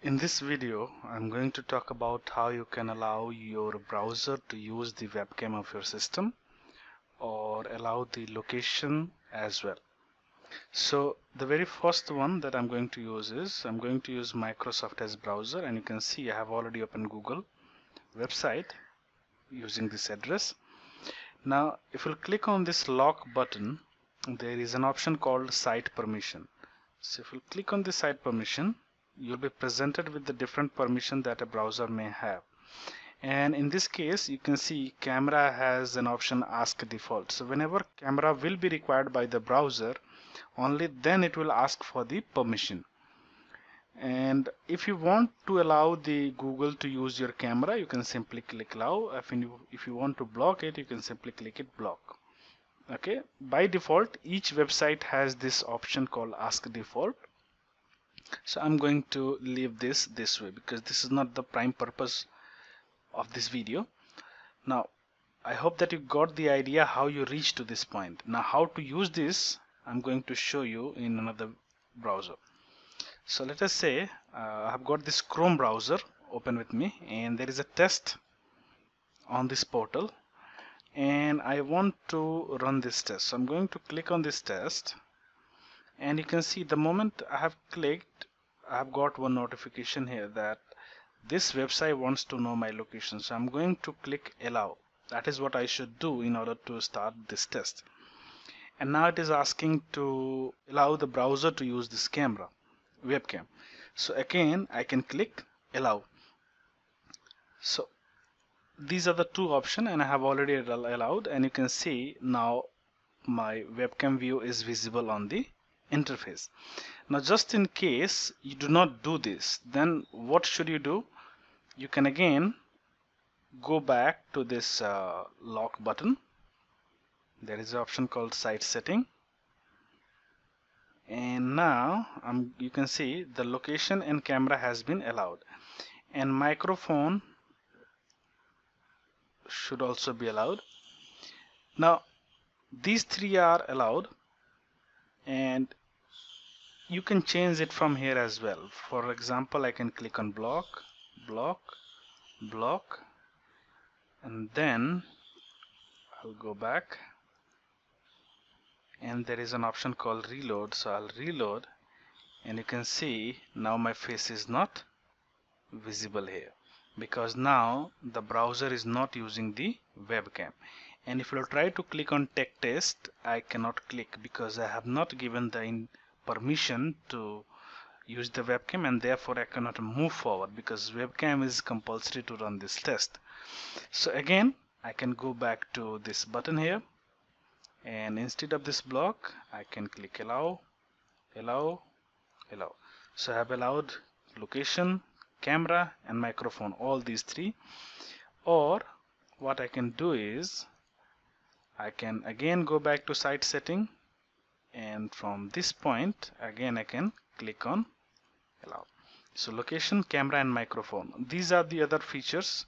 In this video, I'm going to talk about how you can allow your browser to use the webcam of your system or allow the location as well. So the very first one that I'm going to use is I'm going to use Microsoft Edge browser, and you can see I have already opened Google website using this address. Now if you click on this lock button, there is an option called site permission. So if you click on the site permission, you'll be presented with the different permission that a browser may have. And in this case, you can see camera has an option ask default. So whenever camera will be required by the browser, only then it will ask for the permission. And if you want to allow the Google to use your camera, you can simply click allow. If you want to block it, you can simply click it block. Okay, by default each website has this option called ask default. So I'm going to leave this way because this is not the prime purpose of this video. Now I hope that you got the idea how you reach to this point. Now how to use this I'm going to show you in another browser. So let us say I've got this Chrome browser open with me, and there is a test on this portal, and I want to run this test. So I'm going to click on this test, and you can see the moment I have clicked, I have got one notification here that this website wants to know my location. So I'm going to click allow. That is what I should do in order to start this test. And now it is asking to allow the browser to use this camera webcam. So again I can click allow. So these are the two options, and I have already allowed, and you can see now my webcam view is visible on the interface. Now just in case you do not do this, then what should you do? You can again go back to this lock button. There is an option called site setting, and now you can see the location and camera has been allowed, and microphone should also be allowed. Now these three are allowed, and you can change it from here as well. For example, I can click on block, and then I'll go back, and there is an option called reload. So I'll reload, and you can see now my face is not visible here because now the browser is not using the webcam. And if you try to click on tech test, I cannot click because I have not given the permission to use the webcam, and therefore I cannot move forward because webcam is compulsory to run this test. So again I can go back to this button here, and instead of this block I can click allow. So I have allowed location, camera and microphone, all these three. Or what I can do is I can again go back to site setting, and from this point again I can click on allow. So location, camera and microphone, these are the other features,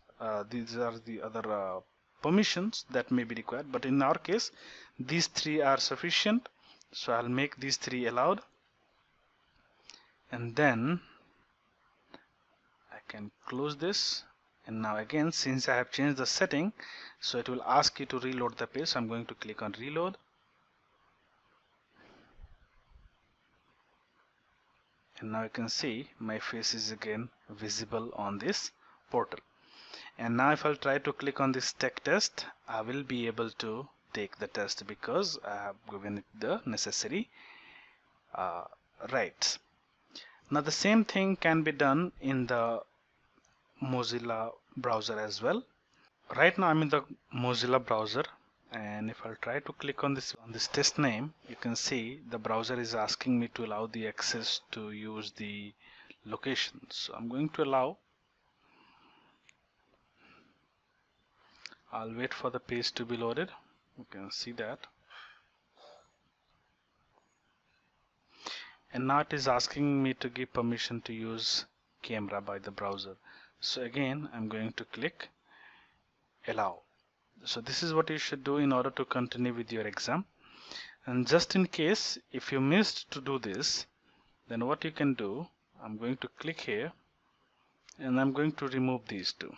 these are the other permissions that may be required, but in our case these three are sufficient. So I'll make these three allowed, and then I can close this. And now again, since I have changed the setting, so it will ask you to reload the page. So I'm going to click on reload, and now you can see my face is again visible on this portal. And now if I'll try to click on this tech test, I will be able to take the test because I have given it the necessary rights. Now the same thing can be done in the Mozilla browser as well. Right now I'm in the Mozilla browser, and if I'll try to click on this test name, you can see the browser is asking me to allow the access to use the location. So I'm going to allow. I'll wait for the page to be loaded. You can see that. And now it is asking me to give permission to use camera by the browser. So again I'm going to click allow. So this is what you should do in order to continue with your exam. And just in case if you missed to do this, then what you can do, I'm going to click here, and I'm going to remove these two.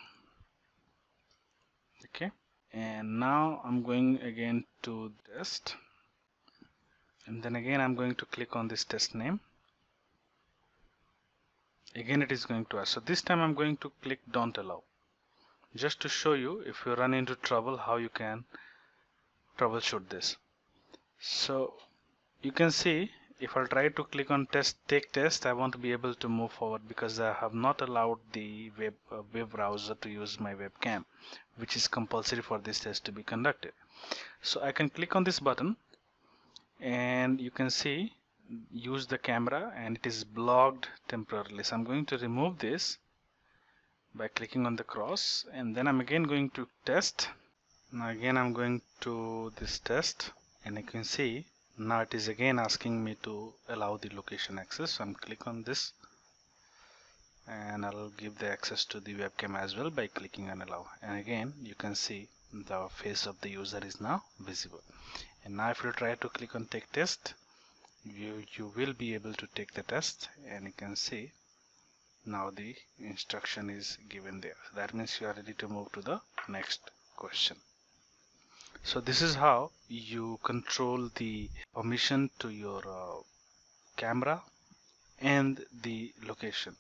Okay, and now I'm going again to test, and then again I'm going to click on this test name. Again it is going to ask, so this time I'm going to click don't allow, just to show you if you run into trouble how you can troubleshoot this. So you can see if I try to click on take test, I won't be able to move forward because I have not allowed the web browser to use my webcam, which is compulsory for this test to be conducted. So I can click on this button and you can see use the camera, and it is blocked temporarily. So I'm going to remove this by clicking on the cross, and then I'm again going to test. Now again I'm going to this test, and you can see now it is again asking me to allow the location access. So I'm click on this, and I'll give the access to the webcam as well by clicking on allow, and again you can see the face of the user is now visible. And now if you try to click on take test, you will be able to take the test, and you can see now the instruction is given there. That means you are ready to move to the next question. So this is how you control the permission to your camera and the location.